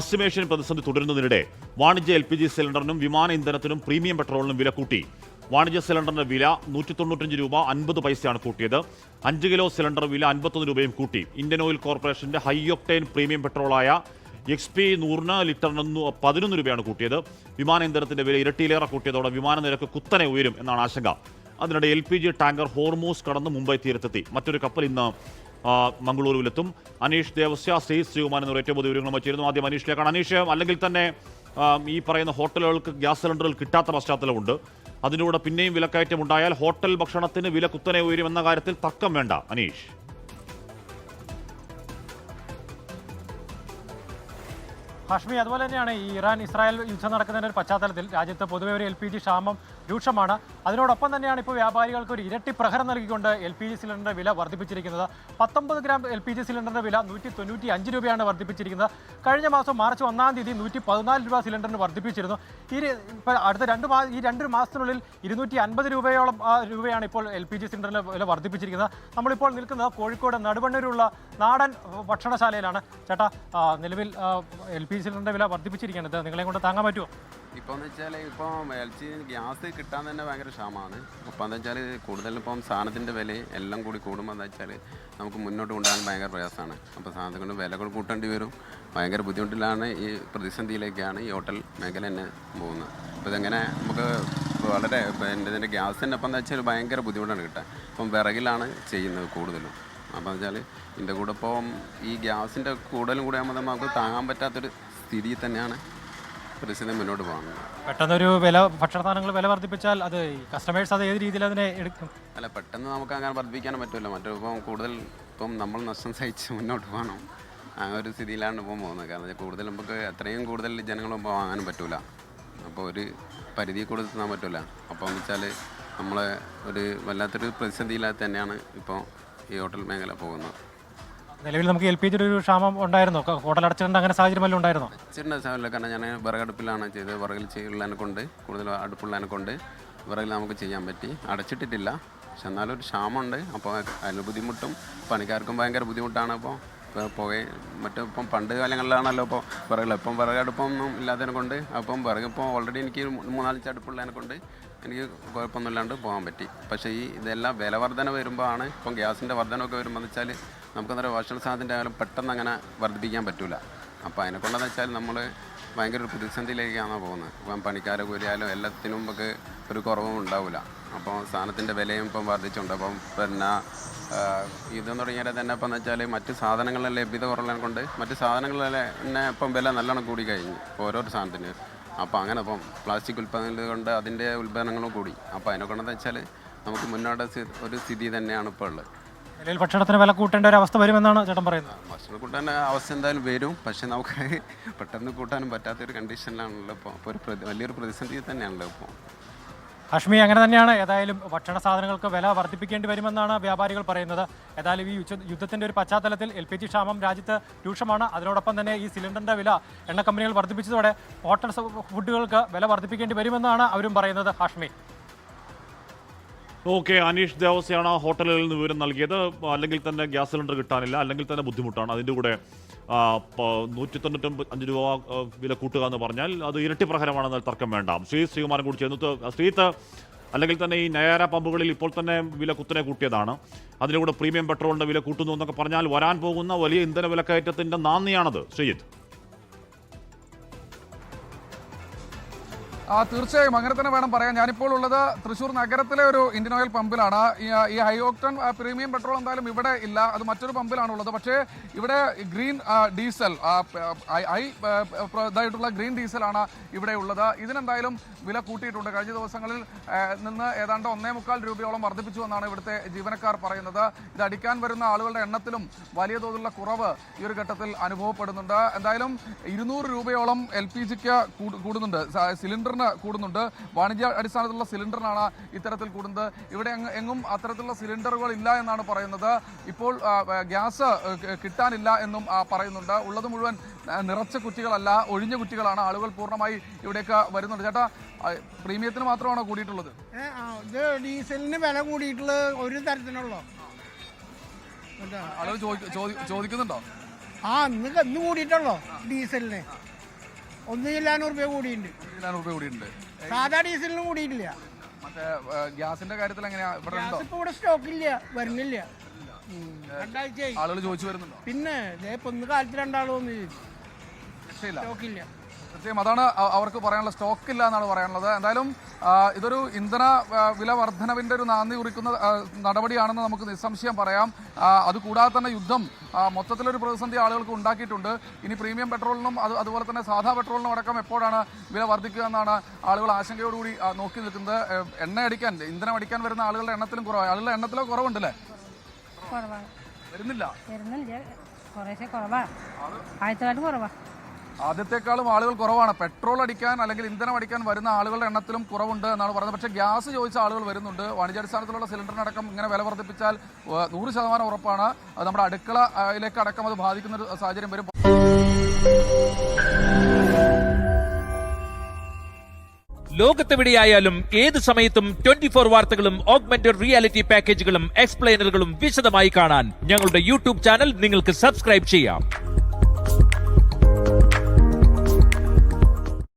പശ്ചിമേഷ്യൻ പ്രതിസന്ധി തുടരുന്നതിനിടെ വാണിജ്യ LPG സിലിണ്ടറിനും വിമാന ഇന്ധനത്തിനും പ്രീമിയം പെട്രോളിനും വില കൂട്ടി. വാണിജ്യ സിലിണ്ടറിന്റെ വില 195 രൂപ 50 പൈസയാണ് കൂട്ടിയത്. 5 കിലോ സിലിണ്ടർ വില 51 രൂപയും കൂട്ടി. ഇന്ത്യൻ ഓയിൽ കോർപ്പറേഷന്റെ ഹൈ ഒക്ടൈൻ പ്രീമിയം പെട്രോളായ XP 100 ലിറ്ററിന് 11 രൂപയാണ് കൂട്ടിയത്. വിമാന ഇന്ധനത്തിന്റെ വില ഇരട്ടിയിലേറെ കൂട്ടിയതോടെ വിമാന നിരക്ക് കുത്തനെ ഉയരും എന്നാണ് ആശങ്ക. അതിനിടെ LPG ടാങ്കർ ഹോർമൂസ് കടന്ന് മുംബൈ തീരത്തെത്തി. മറ്റൊരു കപ്പൽ ഇന്ന് മംഗളൂരുവിലെത്തും. അനീഷ് ദേവസ്യ, ശ്രീകുമാരൻ എന്നിവർ ഏറ്റവും പുതിയ വിവരങ്ങളുമായി ചേരുന്നു. ആദ്യം അനീഷിലേക്കാണ്. അനീഷ്, അല്ലെങ്കിൽ തന്നെ ഈ പറയുന്ന ഹോട്ടലുകൾക്ക് ഗ്യാസ് സിലിണ്ടറുകൾ കിട്ടാത്ത പശ്ചാത്തലമുണ്ട്. അതിലൂടെ പിന്നെയും വിലക്കയറ്റം ഉണ്ടായാൽ ഹോട്ടൽ ഭക്ഷണത്തിന് വില കുത്തനെ ഉയരുമെന്ന കാര്യത്തിൽ തർക്കം വേണ്ട. അനീഷ്, ഹാഷ്മി, അതുപോലെ തന്നെയാണ് ഈ ഇറാൻ ഇസ്രായേൽ യുദ്ധം നടക്കുന്നതിൻ്റെ ഒരു പശ്ചാത്തലത്തിൽ രാജ്യത്ത് പൊതുവെ ഒരു LPG ക്ഷാമം രൂക്ഷമാണ്. അതിനോടൊപ്പം തന്നെയാണ് ഇപ്പോൾ വ്യാപാരികൾക്ക് ഒരു ഇരട്ടി പ്രഹരം നൽകിക്കൊണ്ട് LPG സിലിണ്ടറിൻ്റെ വില വർദ്ധിപ്പിച്ചിരിക്കുന്നത്. 19 ഗ്രാം LPG സിലിണ്ടറിൻ്റെ വില 195 രൂപയാണ് വർദ്ധിപ്പിച്ചിരിക്കുന്നത്. കഴിഞ്ഞ മാസം മാർച്ച് 1-ാം തീയതി 114 രൂപ സിലിണ്ടറിന് വർദ്ധിപ്പിച്ചിരുന്നു. ഇപ്പോൾ അടുത്ത ഈ രണ്ട് മാസത്തിനുള്ളിൽ 250 രൂപയാണ് ഇപ്പോൾ LPG സിലിണ്ടറിന് വില വർദ്ധിപ്പിച്ചിരിക്കുന്നത്. നമ്മളിപ്പോൾ നിൽക്കുന്നത് കോഴിക്കോട് നടുവണ്ണൂരുള്ള നാടൻ ഭക്ഷണശാലയിലാണ്. ചേട്ടാ, നിലവിൽ LPG സിലിണ്ടറിന്റെ വില വർദ്ധിപ്പിച്ചിരിക്കുന്നത് നിങ്ങളെ കൊണ്ട് താങ്ങാൻ പറ്റുമോ? ഇപ്പോൾ എന്ന് വെച്ചാൽ ഇപ്പോൾ ഗ്യാസ് കിട്ടാൻ തന്നെ ഭയങ്കര ക്ഷാമമാണ്. അപ്പോൾ എന്താ വെച്ചാൽ കൂടുതലും ഇപ്പം സാധനത്തിൻ്റെ വില എല്ലാം കൂടി കൂടുമ്പോൾ എന്താ വെച്ചാൽ നമുക്ക് മുന്നോട്ട് കൊണ്ടുപോകാൻ ഭയങ്കര പ്രയാസമാണ്. അപ്പോൾ സാധനങ്ങൾ വിലകൾ കൂട്ടേണ്ടി വരും. ഭയങ്കര ബുദ്ധിമുട്ടിലാണ്. ഈ പ്രതിസന്ധിയിലേക്കാണ് ഈ ഹോട്ടൽ മേഖല തന്നെ പോകുന്നത്. അപ്പോൾ ഇതെങ്ങനെ നമുക്ക് വളരെ ഇതിൻ്റെ ഗ്യാസിൻ്റെ അപ്പം എന്താ വെച്ചാൽ ഭയങ്കര ബുദ്ധിമുട്ടാണ് കിട്ടാൻ. ഇപ്പം വിറകിലാണ് ചെയ്യുന്നത് കൂടുതലും. അപ്പോൾ എന്ന് വെച്ചാൽ ഇതിൻ്റെ കൂടെ ഇപ്പം ഈ ഗ്യാസിൻ്റെ കൂടുതലും കൂടെ ആകുമ്പോൾ നമുക്ക് താങ്ങാൻ പറ്റാത്തൊരു സ്ഥിതി തന്നെയാണ് പരിസ്ഥിതി മുന്നോട്ട് പോകുന്നത്. പെട്ടെന്നൊരു ഭക്ഷണ സാധനങ്ങൾ വില വർദ്ധിപ്പിച്ചാൽ അത് കസ്റ്റമേഴ്സ് അത് ഏത് രീതിയിൽ അതിനെ എടുക്കും? അല്ല, പെട്ടെന്ന് നമുക്ക് അങ്ങനെ വർദ്ധിപ്പിക്കാനും പറ്റില്ല. മറ്റിപ്പം കൂടുതൽ ഇപ്പം നമ്മൾ നഷ്ടം സഹിച്ച് മുന്നോട്ട് പോകണം. ആ ഒരു സ്ഥിതിയിലാണ് ഇപ്പം പോകുന്നത്. കാരണം കൂടുതൽ നമുക്ക് എത്രയും കൂടുതൽ ജനങ്ങളും വാങ്ങാനും പറ്റില്ല. അപ്പോൾ ഒരു പരിധി കൂടുതൽ തിന്നാൻ പറ്റില്ല. അപ്പോൾ എന്ന് വെച്ചാൽ നമ്മളെ ഒരു വല്ലാത്തൊരു പ്രതിസന്ധിയില്ലാതെ തന്നെയാണ് ഇപ്പോൾ ഈ ഹോട്ടൽ മേഖല പോകുന്നത്. നിലവിൽ നമുക്ക് LPG ഒരു ക്ഷാമം ഉണ്ടായിരുന്നോ? ഹോട്ടൽ അടച്ചിട്ടുണ്ട്, അങ്ങനെ സാഹചര്യം വല്ലതും ഉണ്ടായിരുന്നോ? അടച്ചിട്ടുണ്ട് സാഹചര്യം. കാരണം ഞാൻ വിറകടുപ്പിലാണ് ചെയ്തത്. വിറകിൽ ചെയ്യുള്ളതിനെ കൊണ്ട്, കൂടുതൽ അടുപ്പുള്ളതിനെ കൊണ്ട് വിറകിൽ നമുക്ക് ചെയ്യാൻ പറ്റി. അടച്ചിട്ടിട്ടില്ല, പക്ഷെ എന്നാലും ഒരു ക്ഷാമമുണ്ട്. അപ്പോൾ അതിന് ബുദ്ധിമുട്ടും പണിക്കാർക്കും ഭയങ്കര ബുദ്ധിമുട്ടാണ്. അപ്പോൾ ഇപ്പം പണ്ട് കാലങ്ങളിലാണല്ലോ ഇപ്പോൾ വിറകിൽ, ഇപ്പം വിറകടുപ്പൊന്നും ഇല്ലാത്തതിനെ കൊണ്ട് അപ്പം വിറകിപ്പോൾ ഓൾറെഡി എനിക്ക് 3-4 അടുപ്പുള്ളതിനെ കൊണ്ട് എനിക്ക് കുഴപ്പമൊന്നുമില്ലാണ്ട് പോകാൻ പറ്റി. പക്ഷേ ഇതെല്ലാം വില വർധന വരുമ്പോൾ ആണ്, ഇപ്പം ഗ്യാസിൻ്റെ വർധനമൊക്കെ വരുമ്പോൾ എന്ന് വെച്ചാൽ നമുക്ക് അന്നേരം ഭക്ഷണ സാധനത്തിൻ്റെ ആയാലും പെട്ടെന്ന് അങ്ങനെ വർദ്ധിപ്പിക്കാൻ പറ്റില്ല. അപ്പോൾ അതിനെക്കൊണ്ടെന്ന് വെച്ചാൽ നമ്മൾ ഭയങ്കര ഒരു പ്രതിസന്ധിയിലേക്കാണ് പോകുന്നത്. ഇപ്പം പണിക്കാരെ കൂലിയായാലും എല്ലാത്തിനും നമുക്ക് ഒരു കുറവും ഉണ്ടാവില്ല. അപ്പോൾ സാധനത്തിൻ്റെ വിലയും ഇപ്പം വർദ്ധിച്ചുണ്ട്. അപ്പം പിന്നെ ഇതെന്ന് തുടങ്ങിയാൽ തന്നെ ഇപ്പം എന്ന് വെച്ചാൽ മറ്റ് സാധനങ്ങളുടെ ലഭ്യത കുറവുള്ളതിനെ കൊണ്ട് മറ്റ് സാധനങ്ങളെ തന്നെ ഇപ്പം വില നല്ലോണം കൂടി കഴിഞ്ഞു ഓരോരോ സാധനത്തിന്. അപ്പോൾ അങ്ങനെ ഇപ്പം പ്ലാസ്റ്റിക് ഉൽപ്പന്നങ്ങൾ കൊണ്ട് അതിൻ്റെ ഉൽപ്പന്നങ്ങളും കൂടി. അപ്പോൾ അതിനെക്കൊണ്ടെന്ന് വെച്ചാൽ നമുക്ക് മുന്നോട്ട് ഒരു സ്ഥിതി തന്നെയാണ് ഇപ്പോൾ ഉള്ളത്. നിലവിൽ ഭക്ഷണത്തിന് വില കൂട്ടേണ്ട ഒരു അവസ്ഥ വരുമെന്നാണ് ചേട്ടൻ പറയുന്നത്. ഭക്ഷണം കൂട്ടാൻ അവസ്ഥ എന്തായാലും വരും. പക്ഷെ നമുക്ക് പെട്ടെന്ന് കൂട്ടാനും പറ്റാത്തൊരു കണ്ടീഷനിലാണല്ലോ ഇപ്പോൾ. അപ്പോൾ വലിയൊരു പ്രതിസന്ധി തന്നെയാണല്ലോ ഇപ്പോൾ. ഹാഷ്മി, അങ്ങനെ തന്നെയാണ്. ഏതായാലും ഭക്ഷണ സാധനങ്ങൾക്ക് വില വർദ്ധിപ്പിക്കേണ്ടി വരുമെന്നാണ് വ്യാപാരികൾ പറയുന്നത്. ഏതായാലും ഈ യുദ്ധത്തിൻ്റെ ഒരു പശ്ചാത്തലത്തിൽ LPG ക്ഷാമം രാജ്യത്ത് രൂക്ഷമാണ്. അതിനോടൊപ്പം തന്നെ ഈ സിലിണ്ടറിൻ്റെ വില എണ്ണ കമ്പനികൾ വർദ്ധിപ്പിച്ചതോടെ ഹോട്ടൽ ഫുഡുകൾക്ക് വില വർദ്ധിപ്പിക്കേണ്ടി വരുമെന്നാണ് അവരും പറയുന്നത്. ഹാഷ്മി, ഓക്കെ. അനീഷ് ദേവസ്യാണ് ഹോട്ടലുകളിൽ നിന്ന് വിവരം നൽകിയത്. അല്ലെങ്കിൽ തന്നെ ഗ്യാസ് സിലിണ്ടർ കിട്ടാനില്ല, അല്ലെങ്കിൽ തന്നെ ബുദ്ധിമുട്ടാണ്. അതിൻ്റെ കൂടെ 195 രൂപ വില കൂട്ടുക എന്ന് പറഞ്ഞാൽ അത് ഇരട്ടി പ്രഹരമാണെന്നാൽ തർക്കം വേണ്ട. ശ്രീകുമാരൻ കൂടി ചേർന്നു. ശ്രീത്ത്, അല്ലെങ്കിൽ തന്നെ ഈ നയാര പമ്പുകളിൽ ഇപ്പോൾ തന്നെ വില കുത്തനെ കൂട്ടിയതാണ്. അതിലൂടെ പ്രീമിയം പെട്രോളിൻ്റെ വില കൂട്ടുന്നു എന്നൊക്കെ പറഞ്ഞാൽ വരാൻ പോകുന്ന വലിയ ഇന്ധന വിലക്കയറ്റത്തിൻ്റെ നാന്ദിയാണത്. ശ്രീജിത്ത്, തീർച്ചയായും അങ്ങനെ തന്നെ വേണം പറയാൻ. ഞാനിപ്പോൾ ഉള്ളത് തൃശ്ശൂർ നഗരത്തിലെ ഒരു ഇന്ത്യൻ ഓയിൽ പമ്പിലാണ്. ഈ ഹൈ ഓക്ടൺ പ്രീമിയം പെട്രോൾ എന്തായാലും ഇവിടെ ഇല്ല, അത് മറ്റൊരു പമ്പിലാണുള്ളത്. പക്ഷേ ഇവിടെ ഗ്രീൻ ഡീസൽ, ഇതായിട്ടുള്ള ഗ്രീൻ ഡീസലാണ് ഇവിടെ ഉള്ളത്. ഇതിനെന്തായാലും വില കൂട്ടിയിട്ടുണ്ട്. കഴിഞ്ഞ ദിവസങ്ങളിൽ നിന്ന് ഏതാണ്ട് 1.25 രൂപയോളം വർദ്ധിപ്പിച്ചു എന്നാണ് ഇവിടുത്തെ ജീവനക്കാർ പറയുന്നത്. ഇത് അടിക്കാൻ വരുന്ന ആളുകളുടെ എണ്ണത്തിലും വലിയ തോതിലുള്ള കുറവ് ഈ ഒരു ഘട്ടത്തിൽ അനുഭവപ്പെടുന്നുണ്ട്. എന്തായാലും 200 രൂപയോളം LPGക്ക് കൂടുന്നുണ്ട്, സിലിണ്ടറിന് കൂടുന്നുണ്ട്. വാണിജ്യ അടിസ്ഥാനത്തിലുള്ള സിലിണ്ടറിനാണ് ഇത്തരത്തിൽ കൂടുന്നത്. ഇവിടെ എങ്ങും അത്തരത്തിലുള്ള സിലിണ്ടറുകൾ ഇല്ല എന്നാണ് പറയുന്നത്. ഇപ്പോൾ ഗ്യാസ് കിട്ടാനില്ല എന്നും പറയുന്നുണ്ട്. ഉള്ളത് മുഴുവൻ നിറച്ച കുറ്റികളല്ല, ഒഴിഞ്ഞ കുറ്റികളാണ്. ആളുകൾ പൂർണ്ണമായി ഇവിടേക്ക് വരുന്നുണ്ട്. ചേട്ടാ, പ്രീമിയത്തിന് മാത്രമാണോ കൂടിയിട്ടുള്ളത്? ഇത് ഡീസലിന് വില കൂടിയിട്ടുള്ളത് ഒരു തരത്തിനുള്ളോ? ആളുകൾ ചോദിക്കുന്നുണ്ടോ? ഇന്ന് കൂടിയിട്ടുള്ളോ ഡീസലിന്? 1 ജില്ലാനൂറ് രൂപ കൂടിയുണ്ട്. 1 രൂപ കൂടിയുണ്ട്. സാധാ ഡീസലിനും കൂടിയിട്ടില്ല. മറ്റേ ഗ്യാസിന്റെ കാര്യത്തിൽ എങ്ങനെയാ? ഇവിടെ ഉണ്ടോ? ഗ്യാസ് ഇപ്പൊ ഇവിടെ സ്റ്റോക്കില്ല, വരുന്നില്ല. 2 ആഴ്ചയായി. ആളുകൾ ചോദിച്ചു വരുന്നുണ്ടോ? പിന്നെ ഇപ്പൊ ഇന്ന് കാലത്ത് 2 ആൾ വന്ന് ചോദിച്ചു. സ്റ്റോക്കില്ല. തീർച്ചയായും അതാണ് അവർക്ക് പറയാനുള്ള, സ്റ്റോക്ക് ഇല്ല എന്നാണ് പറയാനുള്ളത്. എന്തായാലും ഇതൊരു ഇന്ധന വില വർധനവിന്റെ ഒരു നാന്ദി കുറിക്കുന്ന നടപടിയാണെന്ന് നമുക്ക് നിസ്സംശയം പറയാം. അതുകൂടാതെ തന്നെ യുദ്ധം മൊത്തത്തിലൊരു പ്രതിസന്ധി ആളുകൾക്ക് ഉണ്ടാക്കിയിട്ടുണ്ട്. ഇനി പ്രീമിയം പെട്രോളിനും അതുപോലെ തന്നെ സാധാ പെട്രോളിനും അടക്കം എപ്പോഴാണ് വില വർദ്ധിക്കുക എന്നാണ് ആളുകൾ ആശങ്കയോടുകൂടി നോക്കി നിൽക്കുന്നത്. ഇന്ധനം അടിക്കാൻ വരുന്ന ആളുകളുടെ എണ്ണത്തിലും കുറവാണ്. ആളുകളുടെ എണ്ണത്തിലോ കുറവുണ്ടല്ലേ? വരുന്നില്ല. ആദ്യത്തെക്കാളും ആളുകൾ കുറവാണ്. പെട്രോൾ അടിക്കാൻ അല്ലെങ്കിൽ ഇന്ധനം അടിക്കാൻ വരുന്ന ആളുകളുടെ എണ്ണത്തിലും കുറവുണ്ട് എന്നാണ് പറയുന്നത്. പക്ഷേ ഗ്യാസ് ചോദിച്ച ആളുകൾ വരുന്നുണ്ട്. വാണിജ്യാടിസ്ഥാനത്തിലുള്ള സിലിണ്ടറിനടക്കം ഇങ്ങനെ വില വർദ്ധിപ്പിച്ചാൽ 100% ഉറപ്പാണ് അത് നമ്മുടെ അടുക്കളയിലേക്ക് അടക്കം അത് ബാധിക്കുന്ന ഒരു സാഹചര്യം വരും. ലോകത്തെവിടെയായാലും ഏത് സമയത്തും 24 വാർത്തകളും ഓഗ്മെന്റഡ് റിയാലിറ്റി പാക്കേജുകളും എക്സ്പ്ലെയിനറുകളും വിശദമായി കാണാൻ ഞങ്ങളുടെ യൂട്യൂബ് ചാനൽ നിങ്ങൾക്ക് സബ്സ്ക്രൈബ് ചെയ്യാം.